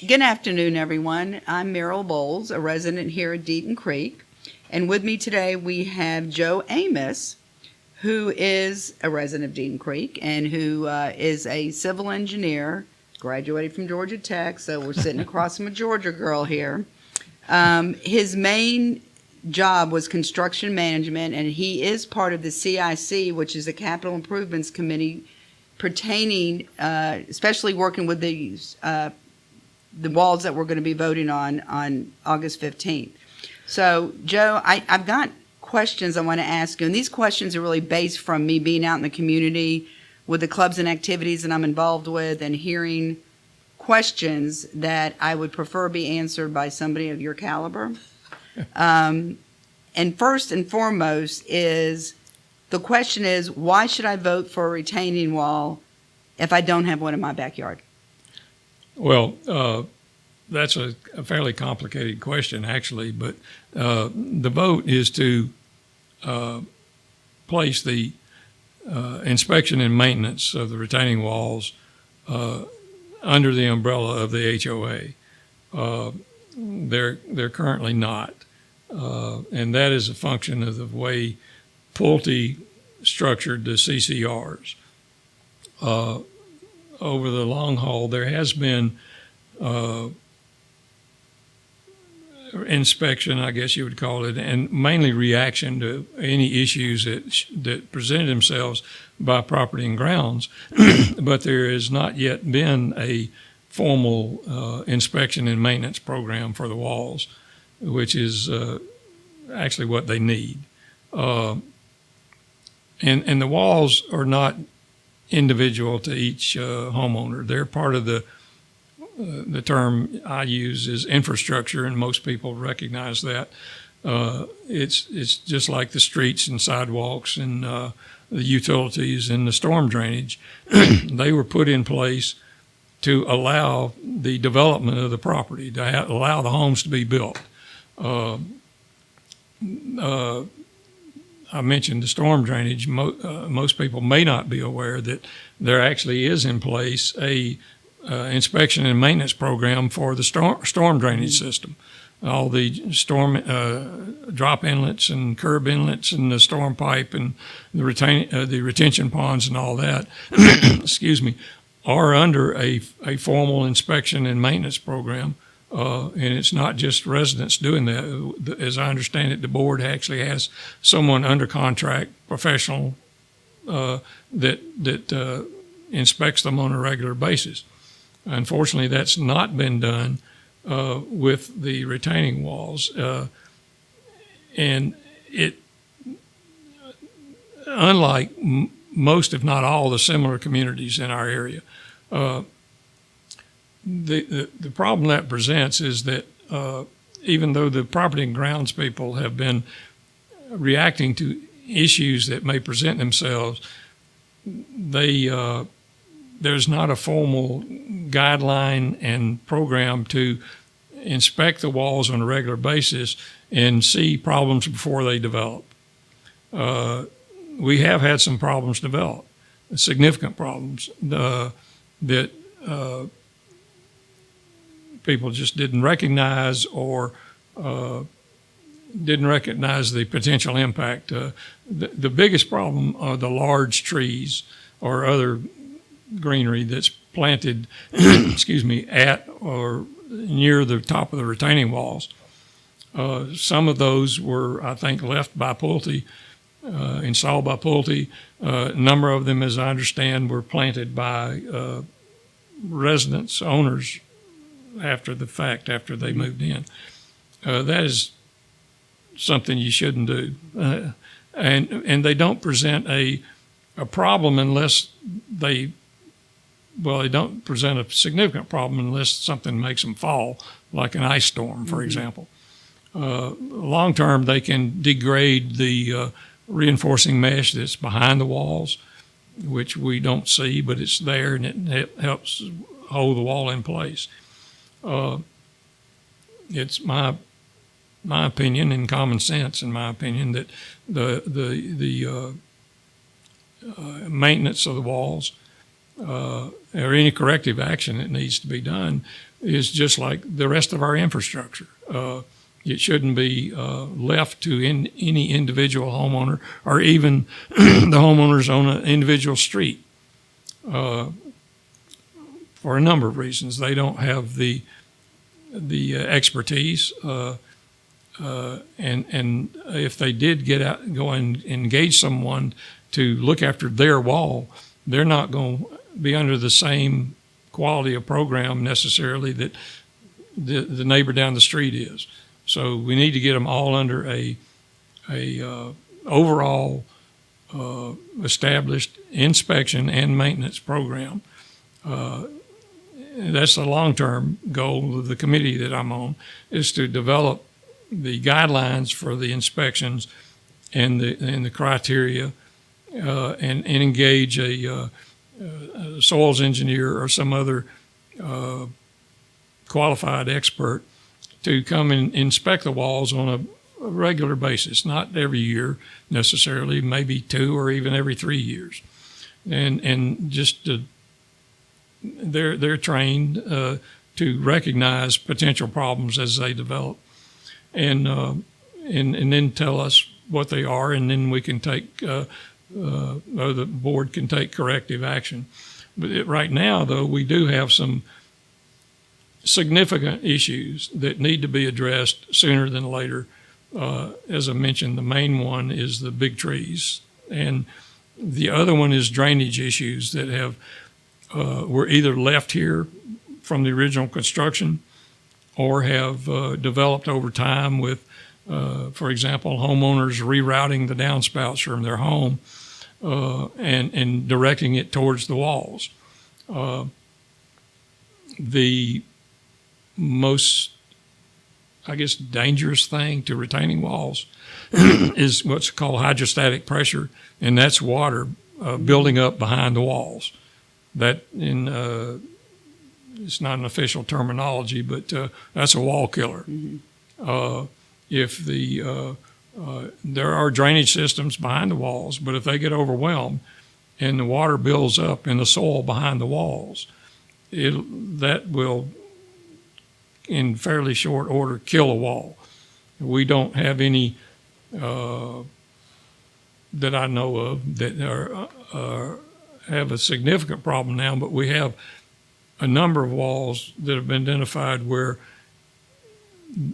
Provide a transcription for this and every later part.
Good afternoon, everyone. I'm Meryl Bowles, a resident here at Deaton Creek. And with me today, we have Joe Amos, who is a resident of Deaton Creek and who is a civil engineer, graduated from Georgia Tech, so we're sitting across from a Georgia girl here. His main job was construction management, and he is part of the CIC, which is the Capital Improvements Committee, pertaining, especially working with the walls that we're going to be voting on August 15th. So, Joe, I've got questions I want to ask you, and these questions are really based from me being out in the community with the clubs and activities that I'm involved with and hearing questions that I would prefer be answered by somebody of your caliber. And first and foremost is, the question is, why should I vote for a retaining wall if I don't have one in my backyard? Well, that's a fairly complicated question, actually, but the vote is to place the inspection and maintenance of the retaining walls under the umbrella of the HOA. They're currently not, and that is a function of the way Pulte structured the CCRs. Over the long haul, there has been inspection, I guess you would call it, and mainly reaction to any issues that presented themselves by property and grounds, but there has not yet been a formal inspection and maintenance program for the walls, which is actually what they need. And the walls are not individual to each homeowner. They're part of the term I use is infrastructure, and most people recognize that. It's just like the streets and sidewalks and the utilities and the storm drainage. They were put in place to allow the development of the property, to allow the homes to be built. I mentioned the storm drainage. Most people may not be aware that there actually is in place a inspection and maintenance program for the storm drainage system. All the storm drop inlets and curb inlets and the storm pipe and the retention ponds and all that, excuse me, are under a formal inspection and maintenance program. And it's not just residents doing that. As I understand it, the board actually has someone under contract, professional, that inspects them on a regular basis. Unfortunately, that's not been done with the retaining walls. And it, unlike most, if not all, the similar communities in our area, the problem that presents is that even though the property and grounds people have been reacting to issues that may present themselves, there's not a formal guideline and program to inspect the walls on a regular basis and see problems before they develop. We have had some problems develop, significant problems that people just didn't recognize or didn't recognize the potential impact. The biggest problem are the large trees or other greenery that's planted, excuse me, at or near the top of the retaining walls. Some of those were, I think, left by Pulte, installed by Pulte. A number of them, as I understand, were planted by residents, owners, after the fact, after they moved in. That is something you shouldn't do. And they don't present a problem unless they don't present a significant problem unless something makes them fall, like an ice storm, for example. Long term, they can degrade the reinforcing mesh that's behind the walls, which we don't see, but it's there and it helps hold the wall in place. It's my opinion and common sense, in my opinion, that the maintenance of the walls or any corrective action that needs to be done is just like the rest of our infrastructure. It shouldn't be left to any individual homeowner or even the homeowners on an individual street for a number of reasons. They don't have the expertise, and if they did go and engage someone to look after their wall, they're not going to be under the same quality of program necessarily that the neighbor down the street is. So we need to get them all under a overall established inspection and maintenance program. That's the long-term goal of the committee that I'm on, is to develop the guidelines for the inspections and the criteria, and engage a soils engineer or some other qualified expert to come and inspect the walls on a regular basis, not every year necessarily, maybe 2 or even every 3 years, and just they're trained to recognize potential problems as they develop, and then tell us what they are, and then we can take or the board can take corrective action. But right now, though, we do have some significant issues that need to be addressed sooner than later. As I mentioned, the main one is the big trees, and the other one is drainage issues that were either left here from the original construction or have developed over time with, for example, homeowners rerouting the downspouts from their home and directing it towards the walls. The most, I guess, dangerous thing to retaining walls is what's called hydrostatic pressure, and that's water building up behind the walls. That it's not an official terminology, but that's a wall killer. Mm-hmm. If there are drainage systems behind the walls, but if they get overwhelmed and the water builds up in the soil behind the walls, that will, in fairly short order, kill a wall. We don't have any that I know of that have a significant problem now, but we have a number of walls that have been identified where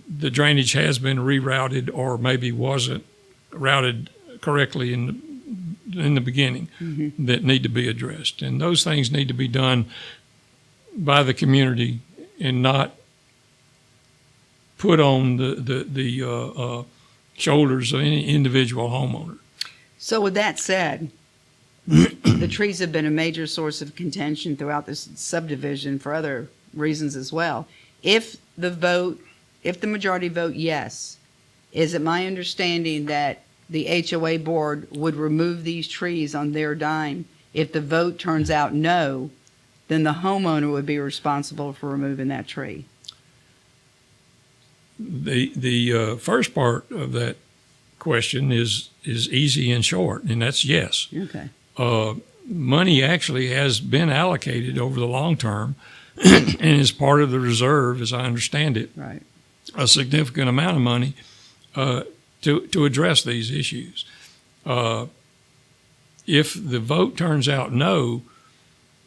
the drainage has been rerouted or maybe wasn't routed correctly in the beginning, mm-hmm. that need to be addressed. And those things need to be done by the community and not put on the shoulders of any individual homeowner. So with that said, the trees have been a major source of contention throughout this subdivision for other reasons as well. If the majority vote yes, is it my understanding that the HOA board would remove these trees on their dime? If the vote turns out no, then the homeowner would be responsible for removing that tree. The first part of that question is easy and short, and that's yes. Okay. Money actually has been allocated over the long term and is part of the reserve, as I understand it. Right. A significant amount of money to address these issues. If the vote turns out no,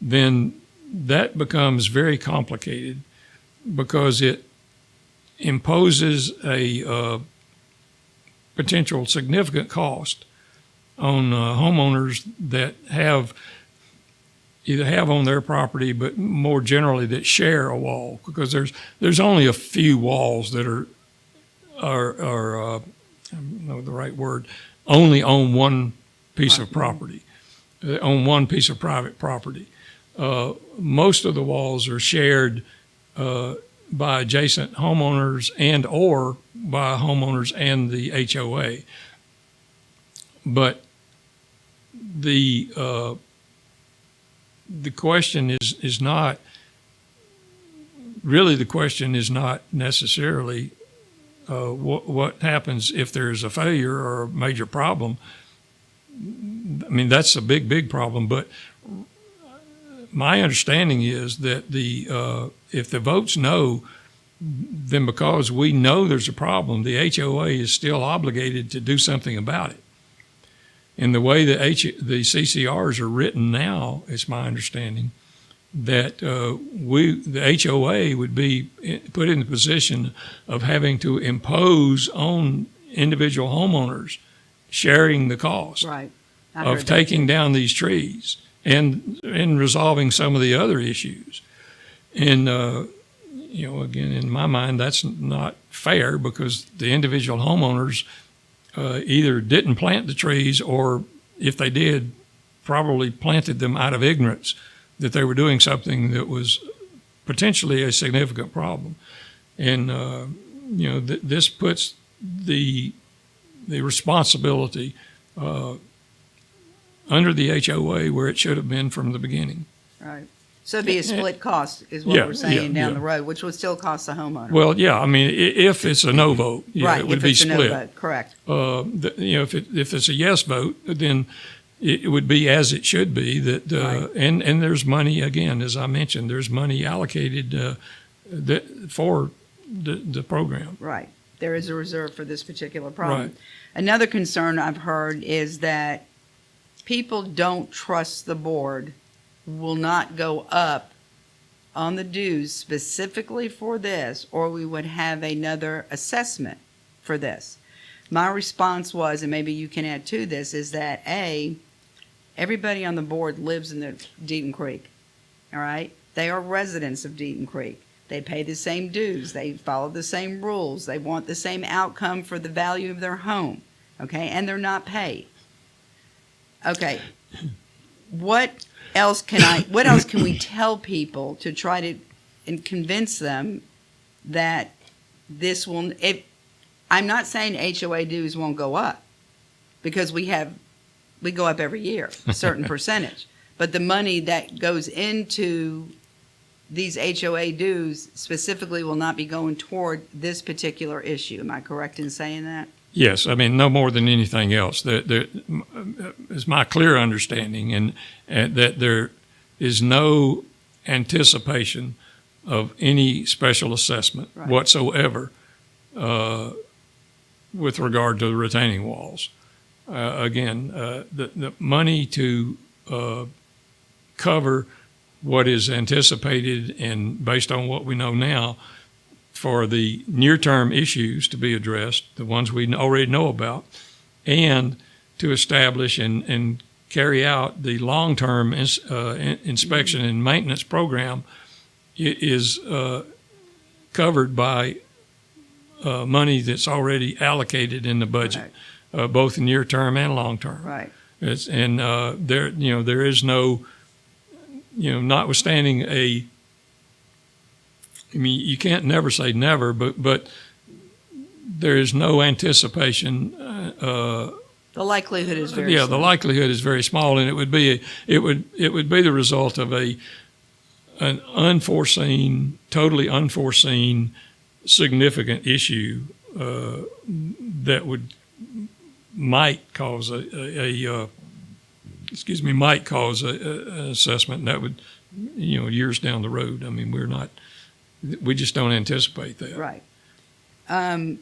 then that becomes very complicated because it imposes a potential significant cost on homeowners that either have on their property, but more generally that share a wall, because there's only a few walls that are I don't know the right word, only on one piece of property, on one piece of private property. Most of the walls are shared by adjacent homeowners and or by homeowners and the HOA. But the question is not really, the question is not necessarily what happens if there's a failure or a major problem. I mean, that's a big problem, but my understanding is that if the vote's no, then because we know there's a problem, the HOA is still obligated to do something about it. And the way the CCRs are written now, it's my understanding that the HOA would be put in the position of having to impose on individual homeowners sharing the cost Right. of taking down these trees and resolving some of the other issues. And, again, in my mind, that's not fair because the individual homeowners either didn't plant the trees or, if they did, probably planted them out of ignorance that they were doing something that was potentially a significant problem. And, this puts the responsibility under the HOA where it should have been from the beginning. Right. So it'd be a split cost is what we're saying down the road, which would still cost the homeowner. Well, yeah, I mean, if it's a no vote, right, it would if be it's split. A no vote, correct. If it's a yes vote, then it would be as it should be. That Right. and there's money, again, as I mentioned, there's money allocated for the program. Right. There is a reserve for this particular problem. Right. Another concern I've heard is that people don't trust the board will not go up on the dues specifically for this, or we would have another assessment for this. My response was, and maybe you can add to this, is that everybody on the board lives in the Deaton Creek, all right? They are residents of Deaton Creek. They pay the same dues. They follow the same rules. They want the same outcome for the value of their home, okay? And they're not paid. Okay, what else can we tell people to try to and convince them that this will, I'm not saying HOA dues won't go up because we go up every year, a certain percentage, but the money that goes into these HOA dues specifically will not be going toward this particular issue. Am I correct in saying that? Yes, I mean, no more than anything else. There is my clear understanding, and that there is no anticipation of any special assessment whatsoever with regard to the retaining walls. The money to cover what is anticipated and based on what we know now for the near-term issues to be addressed, the ones we already know about, and to establish and carry out the long-term inspection and maintenance program is covered by money that's already allocated in the budget, both near-term and long-term. Right. There is no, notwithstanding I mean, you can't never say never, but there is no anticipation. The likelihood is very small. The likelihood is very small, and it would be the result of an totally unforeseen, significant issue that might cause an assessment, and that would, years down the road. I mean, we just don't anticipate that. Right. I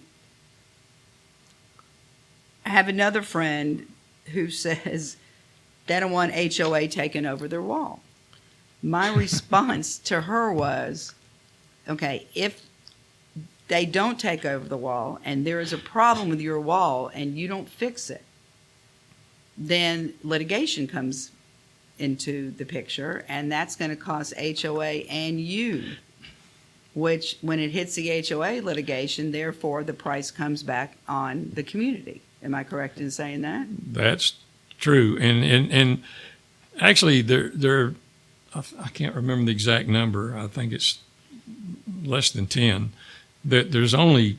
have another friend who says they don't want HOA taking over their wall. My response to her was, okay, if they don't take over the wall and there is a problem with your wall and you don't fix it, then litigation comes into the picture, and that's going to cost HOA and you, which when it hits the HOA litigation, therefore the price comes back on the community. Am I correct in saying that? That's true. And actually I can't remember the exact number. I think it's less than 10. That there's only,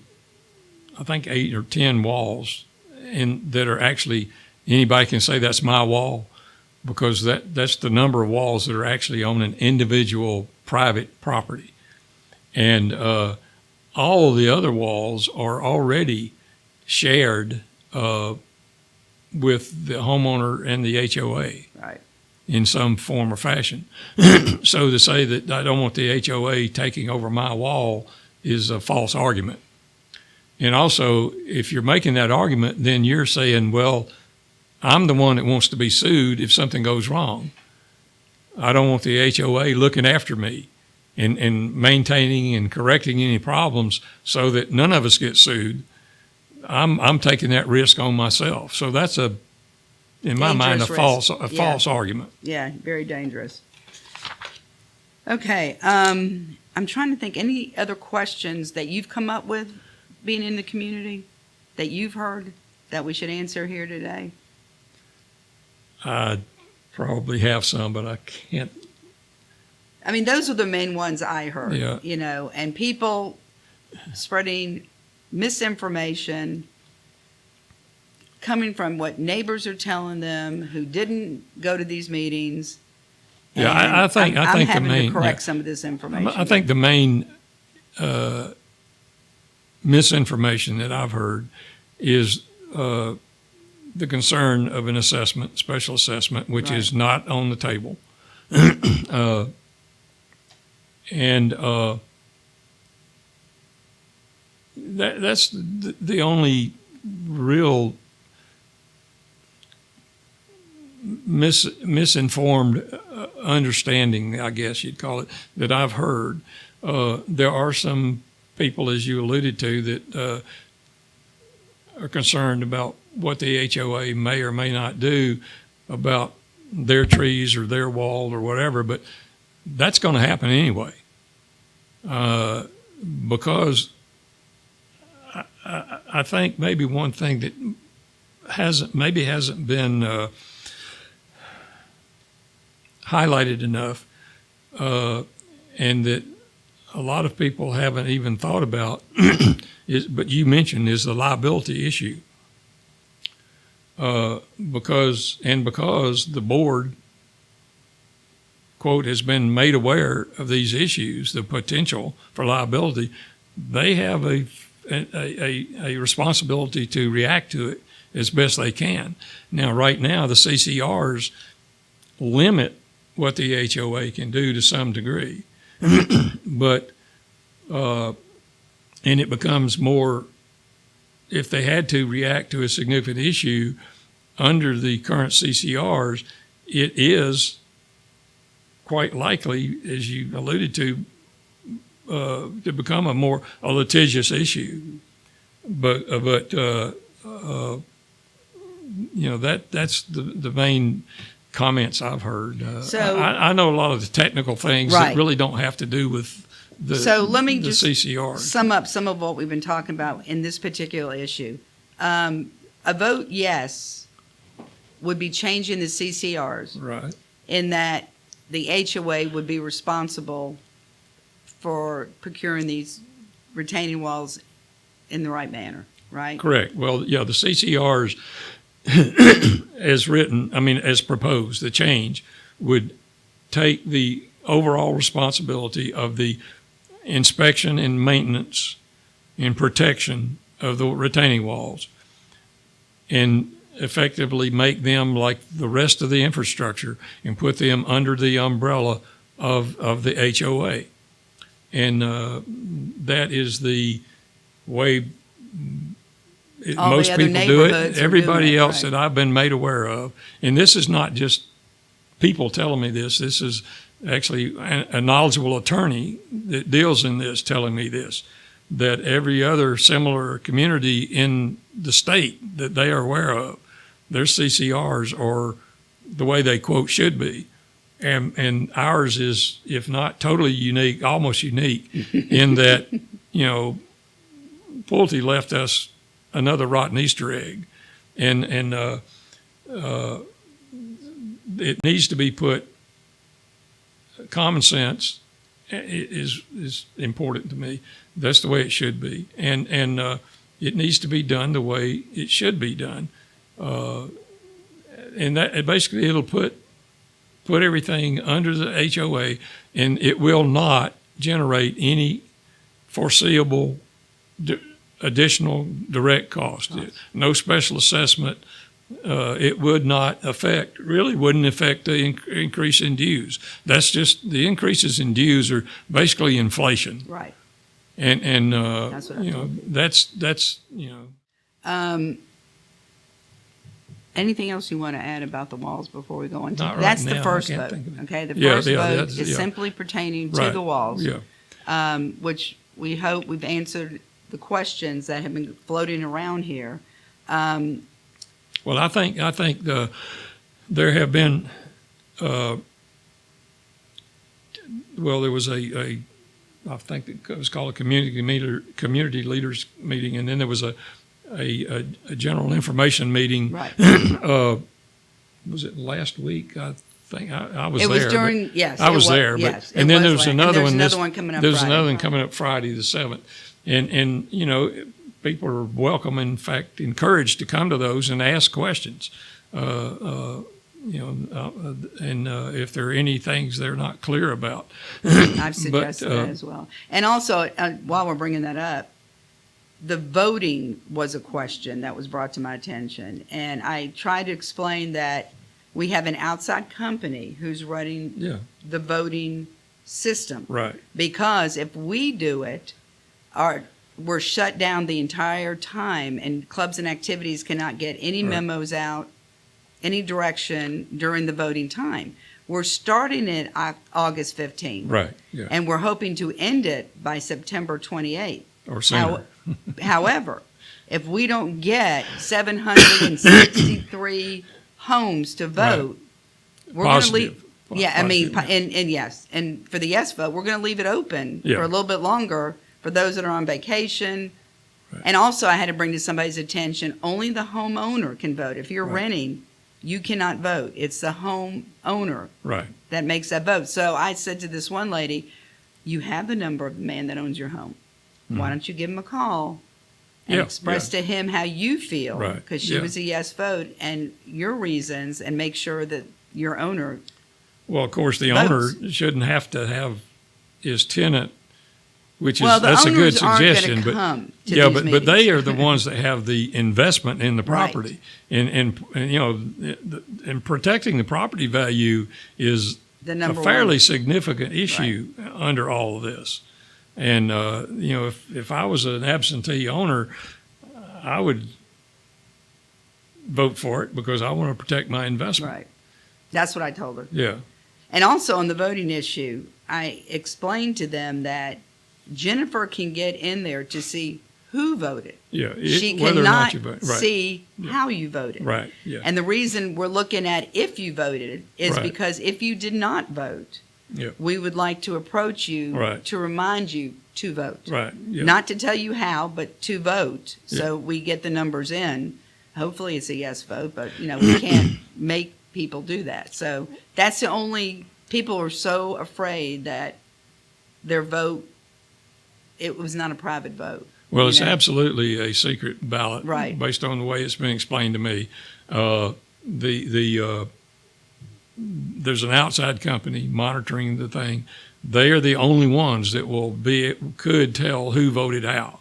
I think, 8 or 10 walls that are actually, anybody can say that's my wall, because that's the number of walls that are actually on an individual private property. And all of the other walls are already shared with the homeowner and the HOA. Right. in some form or fashion. So to say that I don't want the HOA taking over my wall is a false argument. And also, if you're making that argument, then you're saying, well, I'm the one that wants to be sued if something goes wrong. I don't want the HOA looking after me and maintaining and correcting any problems so that none of us get sued. I'm taking that risk on myself. So that's in my mind, a false argument. Yeah, very dangerous. Okay, I'm trying to think, any other questions that you've come up with being in the community that you've heard that we should answer here today? I probably have some, but I can't. I mean, those are the main ones I heard, Yeah. And people spreading misinformation coming from what neighbors are telling them who didn't go to these meetings. Yeah, I think I'm the having main to correct some of this information. I think the main misinformation that I've heard is the concern of an assessment, special assessment, which is not on the table. That's the only real misinformed understanding, I guess you'd call it, that I've heard. There are some people, as you alluded to, that are concerned about what the HOA may or may not do about their trees or their wall or whatever, but that's going to happen anyway. Because I think maybe one thing that hasn't been highlighted enough, and that a lot of people haven't even thought about, but you mentioned, is the liability issue. Because the board, quote, has been made aware of these issues, the potential for liability, they have a responsibility to react to it as best they can. Now, right now, the CCRs limit what the HOA can do to some degree, but and it becomes more, if they had to react to a significant issue under the current CCRs, it is quite likely, as you alluded to become a litigious issue. But that's the main comments I've heard. So I know a lot of the technical things that really don't have to do with the So let me just CCR. sum up some of what we've been talking about in this particular issue. A vote yes would be changing the CCRs Right. in that the HOA would be responsible for procuring these retaining walls in the right manner, right? Correct. Well, yeah, the CCRs, as written, as proposed, the change would take the overall responsibility of the inspection and maintenance and protection of the retaining walls and effectively make them like the rest of the infrastructure and put them under the umbrella of the HOA. And that is the way most people do it. Everybody else that I've been made aware of. And this is not just people telling me this. This is actually a knowledgeable attorney that deals in this telling me this, that every other similar community in the state that they are aware of, their CCRs are the way they, quote, should be. And ours is, if not totally unique, almost unique in that, Pulte left us another rotten Easter egg. And it needs to be put, common sense is important to me. That's the way it should be. And it needs to be done the way it should be done. And that basically it'll put everything under the HOA, and it will not generate any foreseeable additional direct cost. No special assessment it would not affect, really wouldn't affect the increase in dues. That's just, the increases in dues are basically inflation. Right. And That's what I you know, told you. that's, you know. Anything else you want to add about the walls before we go into? Not right That's now. the I first can't vote. think of it. Okay, the Yeah, first yeah, vote that's- is yeah. simply pertaining to Right. the walls, Yeah. which we hope we've answered the questions that have been floating around here. Well, I think there have been, well, there was I think it was called a community leaders meeting, and then there was a general information meeting. Right. Was it last week? I think I was It there. was during, yes. I it was there, yes, but and it then was there's last- and another there's one. another one coming up There's Friday. another one coming up Friday the 7th, and you know, people are welcome, in fact, encouraged to come to those and ask questions. You know, and if there are any things they're not clear about. I've suggested that as well. And also, while we're bringing that up, the voting was a question that was brought to my attention. And I tried to explain that we have an outside company who's running Yeah, the voting system. right. Because if we do it, we're shut down the entire time, and clubs and activities cannot get any Right. memos out, any direction during the voting time. We're starting it August 15th. Right, yeah, And we're hoping to end it by September 28th. or sooner. However, if we don't get 763 homes to vote, we're going to leave. Positive. Yeah, I mean, Positive, and yes, and for the yes vote, we're going to leave it open Yeah. for a little bit longer for those that are on vacation. Right. And also, I had to bring to somebody's attention, only the homeowner can vote. If you're Right. renting, you cannot vote. It's the homeowner Right, that makes that vote. So I said to this one lady, you have the number of the man that owns your home. Why don't you give him a call and Yeah, express to him how you feel? Right, Because she yeah. was a yes vote, and your reasons, and make sure that your owner. well, of course, the Votes. owner shouldn't have to have his tenant, which Well, is, the that's a good owners aren't suggestion, going to but come to yeah, these but they meetings. are the ones that have the investment in the Right. property, and you know, and protecting the property value is The a number fairly one. significant issue under all of this. And you know, if I was an absentee owner, I would vote for it because I want to protect my investment. Right. That's what I told her. Yeah, And also on the voting issue, I explained to them that Jennifer can get in there to see who voted. yeah. She whether or cannot not you vote. Right, see how you voted. right, yeah, And the reason we're looking at if you voted is Right. because if you did not vote, yeah, we would like to approach you Right. to remind you to vote. right, yeah. Not to tell you how, but to vote. So we get the numbers in. Hopefully it's a yes vote, but you know, we can't make people do that. So that's the only, people are so afraid that their vote, it was not a private vote. Well, you it's know? absolutely a secret ballot, Right. based on the way it's been explained to me. There's an outside company monitoring the thing. They are the only ones that could tell who voted out,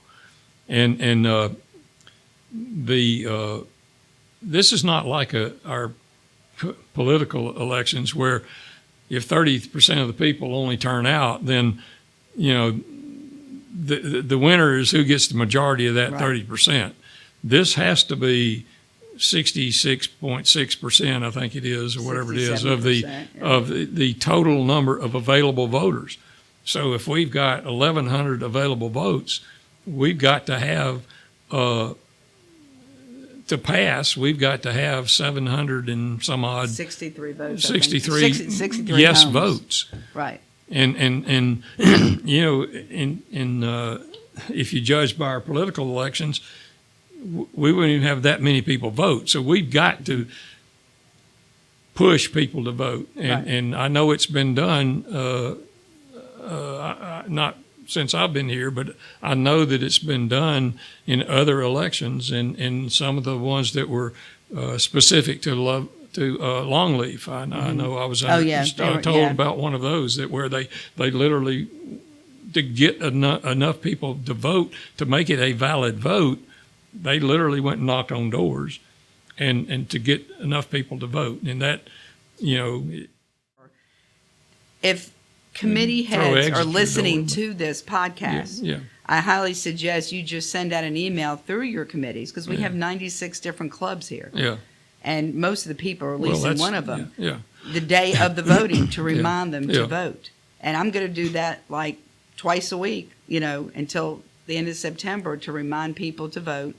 and this is not like our political elections where if 30% of the people only turn out, then you know. The winner is who gets the majority of that Right. 30%. This has to be 66.6%, I think it is, or whatever it is, of the 67%, yeah. of the total number of available voters. So if we've got 1,100 available votes, we've got to have to pass. We've got to have 700 and some odd 63 votes. I think. 63 63 yes homes. votes. Right. And you know, if you judge by our political elections, we wouldn't even have that many people vote. So we've got to push people to vote. Right. And I know it's been done, not since I've been here, but I know that it's been done in other elections and some of the ones that were specific to Longleaf. I know I was told about one of those where they literally, to get enough people to vote to make it a valid vote, they literally went and knocked on doors and to get enough people to vote. And that, you know, If committee Throw heads eggs are at your listening door. to this podcast, yeah, I highly suggest you just send out an email through your committees, because we Yeah. have 96 different clubs here. yeah. And most of the people are at Well, least in that's- one of them. Yeah, The day of the voting to remind them to Yeah. vote. And I'm going to do that like twice a week, you know, until the end of September, to remind people to vote.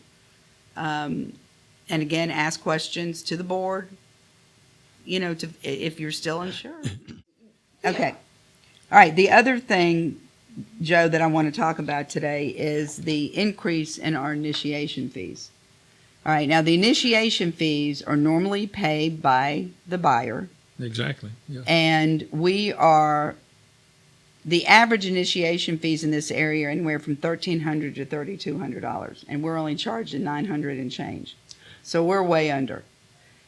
And again, ask questions to the board, you know, to, if you're still unsure. Okay. All right. The other thing, Joe, that I want to talk about today is the increase in our initiation fees. All right. Now, the initiation fees are normally paid by the buyer, exactly. Yeah. and the average initiation fees in this area are anywhere from $1,300 to $3,200, and we're only charging $900 and change. So we're way under.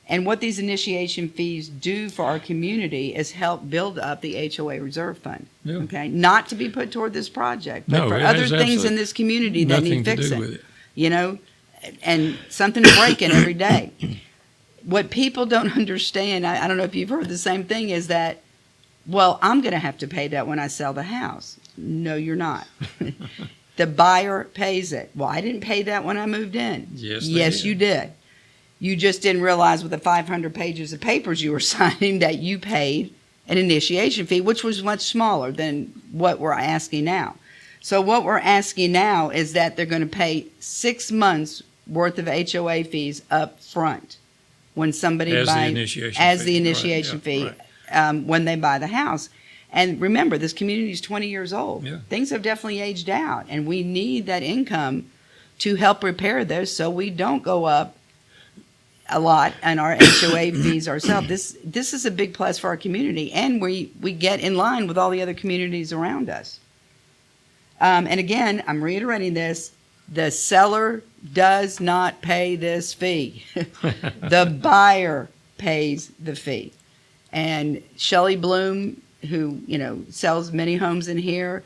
And what these initiation fees do for our community is help build up the HOA reserve fund. Yeah. Okay, not to be put toward this project, but No, for it other has things in this community that Nothing need to do fixing. with it. You know, and something's breaking every day. What people don't understand, I don't know if you've heard the same thing, is that, well, I'm going to have to pay that when I sell the house. No, you're not. The buyer pays it. Well, I didn't pay that when I moved in. Yes, they Yes, did. you did. You just didn't realize with the 500 pages of papers you were signing that you paid an initiation fee, which was much smaller than what we're asking now. So what we're asking now is that they're going to pay 6 months worth of HOA fees up front when somebody As the buys initiation as fee. the Right, initiation yeah, fee right. when they buy the house. And remember, this community is 20 years old. Yeah. Things have definitely aged out, and we need that income to help repair those so we don't go up a lot on our HOA fees ourselves. This is a big plus for our community, and we get in line with all the other communities around us. And again, I'm reiterating this, the seller does not pay this fee. The buyer pays the fee. And Shelley Bloom, who, you know, sells many homes in here,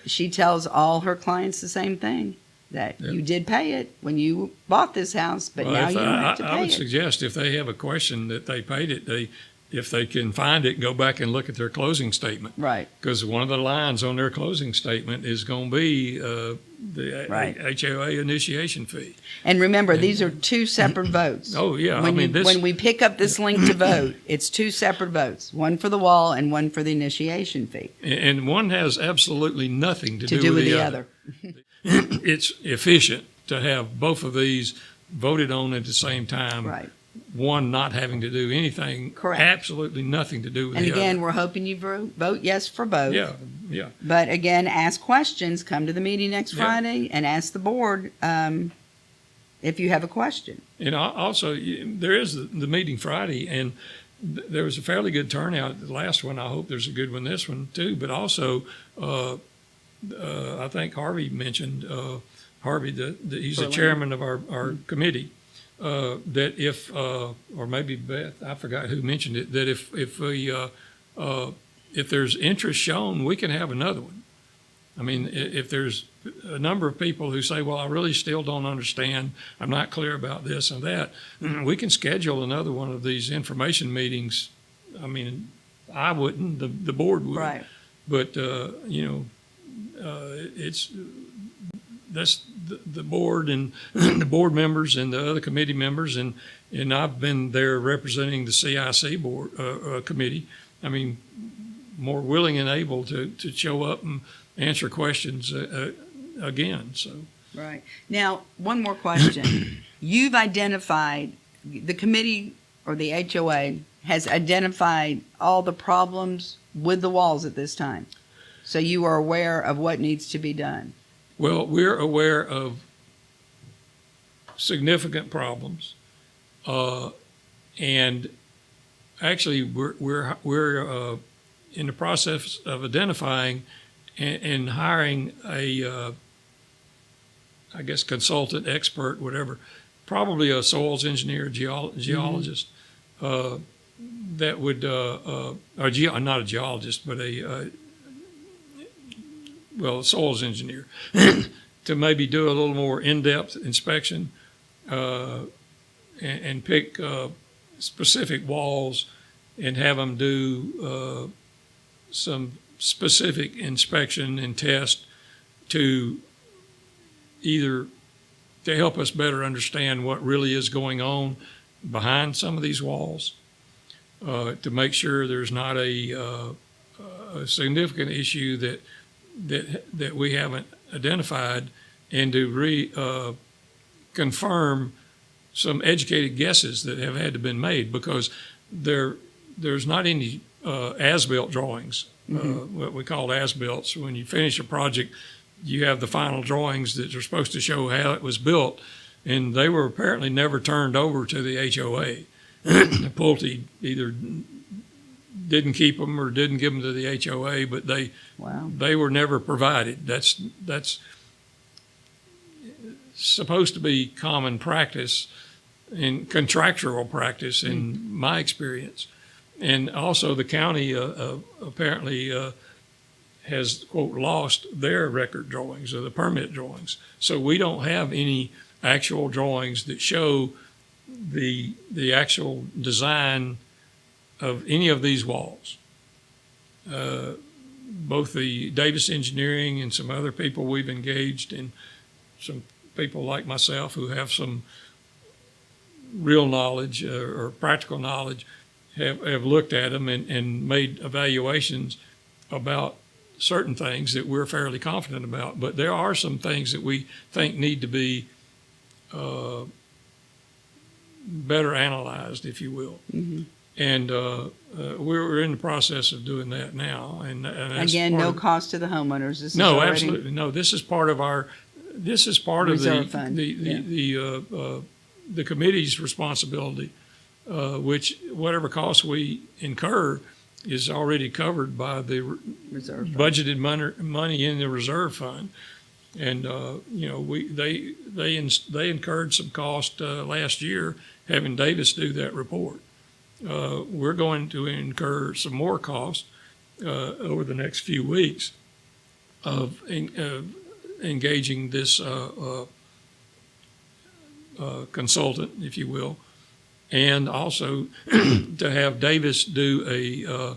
she tells all her clients the same thing, that Yep. you did pay it when you bought this house, but Well, now if you don't have to I pay would it. suggest if they have a question that they paid it, if they can find it, go back and look at their closing statement. Right. Because one of the lines on their closing statement is going to be the Right. HOA initiation fee. And remember, these are two separate votes. Oh, yeah. When, I mean, when we pick up this link to vote, it's two separate votes, one for the wall and one for the initiation fee, and one has absolutely nothing to to do with the other. other. It's efficient to have both of these voted on at the same time. Right. One not having to do anything, Correct. absolutely nothing to do with And the again, other. we're hoping you vote yes for both. Yeah, yeah. But again, ask questions. Come to the meeting next Yeah. Friday and ask the board if you have a question. And also, there is the meeting Friday, and there was a fairly good turnout at the last one. I hope there's a good one this one too. But also, I think Harvey mentioned, Harvey, he's the Berlin. chairman of our committee, that if, or maybe Beth, I forgot who mentioned it, that if there's interest shown, we can have another one. I mean, if there's a number of people who say, well, I really still don't understand, I'm not clear about this and that, we can schedule another one of these information meetings. I mean, I wouldn't, the board would. Right. But, that's the board and the board members and the other committee members, and I've been there representing the CIC board, committee. I mean, more willing and able to show up and answer questions again. So Right. Now, one more question. You've identified, the committee or the HOA has identified all the problems with the walls at this time. So you are aware of what needs to be done. well, we're aware of significant problems, and actually we're in the process of identifying and hiring a I guess consultant, expert, whatever, probably a soils engineer, geologist, that would not a geologist, but a soils engineer, to maybe do a little more in-depth inspection, and pick specific walls and have them do some specific inspection and test to either to help us better understand what really is going on behind some of these walls, to make sure there's not a significant issue that we haven't identified, and to confirm some educated guesses that have had to been made, because there's not any as-built drawings, what we call as-builts. When you finish a project, you have the final drawings that are supposed to show how it was built, and they were apparently never turned over to the HOA. The Pulte either didn't keep them or didn't give them to the HOA, but they were never provided. That's supposed to be common practice and contractual practice in my experience. And also the county apparently has, quote, lost their record drawings or the permit drawings. So we don't have any actual drawings that show the actual design of any of these walls. Both the Davis Engineering and some other people we've engaged, and some people like myself who have some real knowledge or practical knowledge, have looked at them and made evaluations about certain things that we're fairly confident about. But there are some things that we think need to be better analyzed, if you will. Mm-hmm. And we're in the process of doing that now. And that's again, no cost to the homeowners. This no, is already... absolutely no. This is part of our. This is part Reserve of the committee's responsibility, which whatever costs we incur is already covered by the reserve budgeted money in the reserve fund. And they incurred some cost last year having Davis do that report. We're going to incur some more cost over the next few weeks of engaging this consultant, if you will, and also to have Davis do a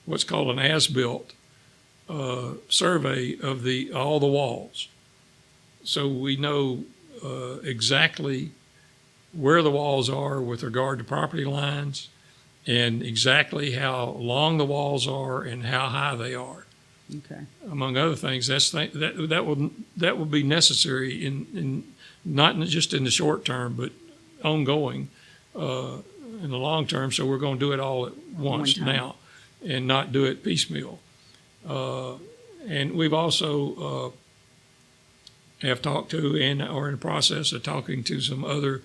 what's called an as-built survey of all the walls, so we know exactly where the walls are with regard to property lines, and exactly how long the walls are and how high they are. Okay. Among other things, that will be necessary in not just in the short term, but ongoing in the long term. So we're going to do it all at once now, and not do it piecemeal. And we've also have talked to and are in the process of talking to some other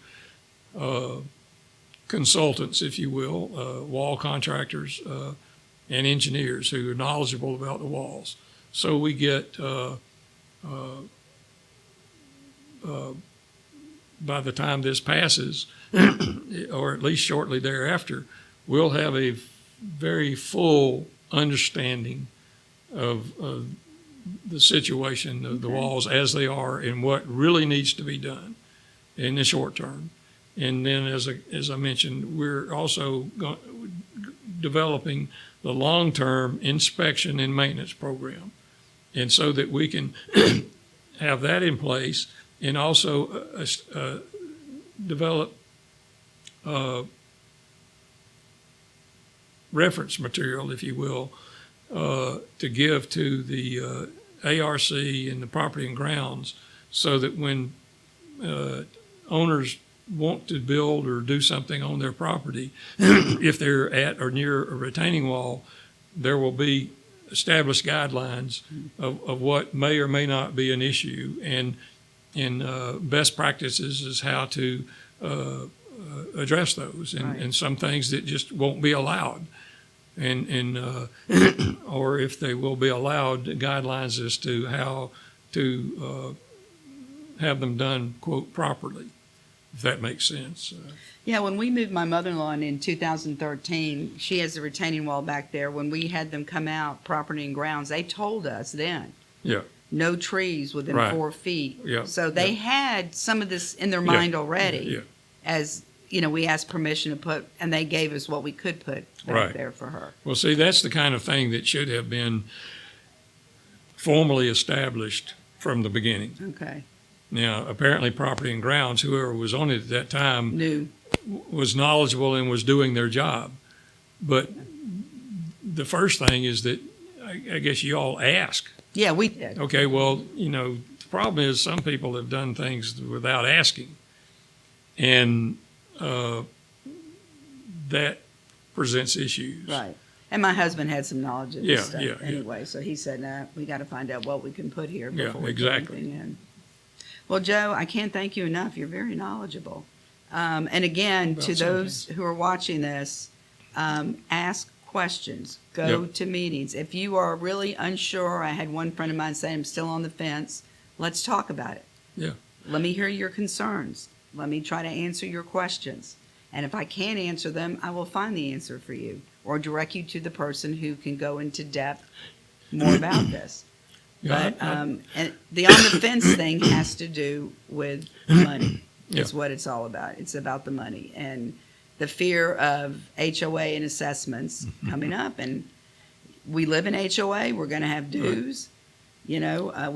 consultants, if you will, wall contractors and engineers who are knowledgeable about the walls. So we get, by the time this passes, or at least shortly thereafter, we'll have a very full understanding of the situation of the walls as they are and what really needs to be done in the short term. And then, as I mentioned, we're also developing the long-term inspection and maintenance program, and so that we can have that in place, and also develop reference material, if you will, to give to the ARC and the property and grounds, so that when owners want to build or do something on their property, if they're at or near a retaining wall, there will be established guidelines of what may or may not be an issue, and best practices is how to address those, and some things that just won't be allowed, and or if they will be allowed, guidelines as to how to have them done, quote, properly, if that makes sense. Yeah, when we moved my mother-in-law in 2013, she has a retaining wall back there. When we had them come out, property and grounds, they told us then, no trees within 4 feet. Yeah. So they had some of this in their mind already, as we asked permission to put, and they gave us what we could put back Right. there for her. Well, see, that's the kind of thing that should have been formally established from the beginning. Okay. Now, apparently Property and Grounds, whoever was on it at that time, New. was knowledgeable and was doing their job. But the first thing is that I guess you all ask. Yeah, we did. Okay, well, the problem is some people have done things without asking. And that presents issues. Right. And my husband had some knowledge of this stuff Yeah, anyway, so he said, "Nah, we got to find out what we can put here Yeah, before we exactly. put anything in." Well, Joe, I can't thank you enough. You're very knowledgeable. And again, Well, to some those who are watching this, ask questions. Go Yep. to meetings. If you are really unsure, I had one friend of mine say, "I'm still on the fence." Let's talk about it. Yeah. Let me hear your concerns. Let me try to answer your questions. And if I can't answer them, I will find the answer for you or direct you to the person who can go into depth more about this. Yeah, But and the on the fence thing has to do with money. It's Yeah. what it's all about. It's about the money and the fear of HOA and assessments coming up. And we live in HOA. We're going to have dues. We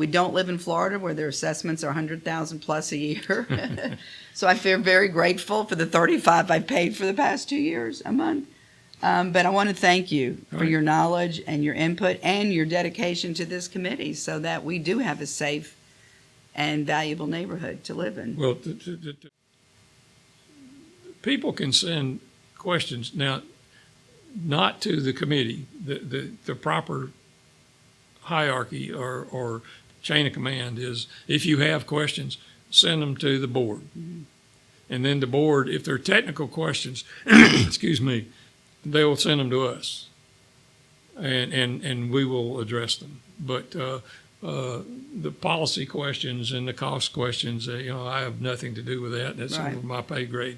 don't live in Florida where their assessments are 100,000 plus a year. So I feel very grateful for the 35 I've paid for the past 2 years a month. But I want to thank you for Right. your knowledge and your input and your dedication to this committee so that we do have a safe and valuable neighborhood to live in. Well, people can send questions now, not to the committee. The proper hierarchy or chain of command is if you have questions, send them to the board. And then the board, if they're technical questions, excuse me, they will send them to us. And we will address them. But the policy questions and the cost questions, I have nothing to do with that. That's Right. over my pay grade.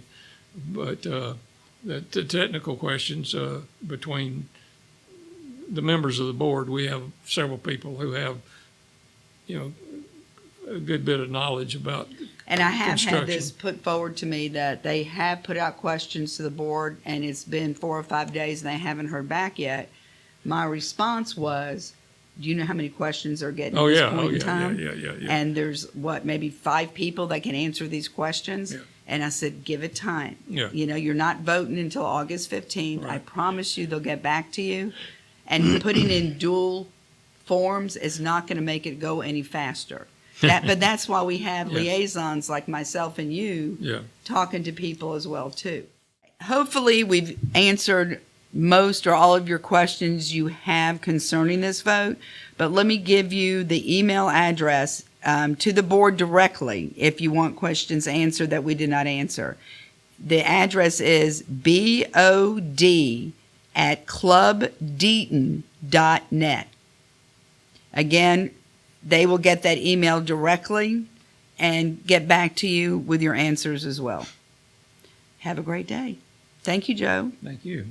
But the technical questions between the members of the board, we have several people who have, a good bit of knowledge about And I have had construction. this put forward to me that they have put out questions to the board and it's been 4 or 5 days and they haven't heard back yet. My response was, do you know how many questions are getting at this point in time? Yeah. And there's maybe 5 people that can answer these questions. Yeah. And I said, give it time. Yeah. You're not voting until August 15th. I Right. promise you they'll get back to you. And putting in dual forms is not going to make it go any faster. But that's why we have Yeah. liaisons like myself and you Yeah. talking to people as well too. Hopefully we've answered most or all of your questions you have concerning this vote, but let me give you the email address to the board directly if you want questions answered that we did not answer. The address is bod@clubdeaton.net. Again, they will get that email directly and get back to you with your answers as well. Have a great day. Thank you, Joe. Thank you.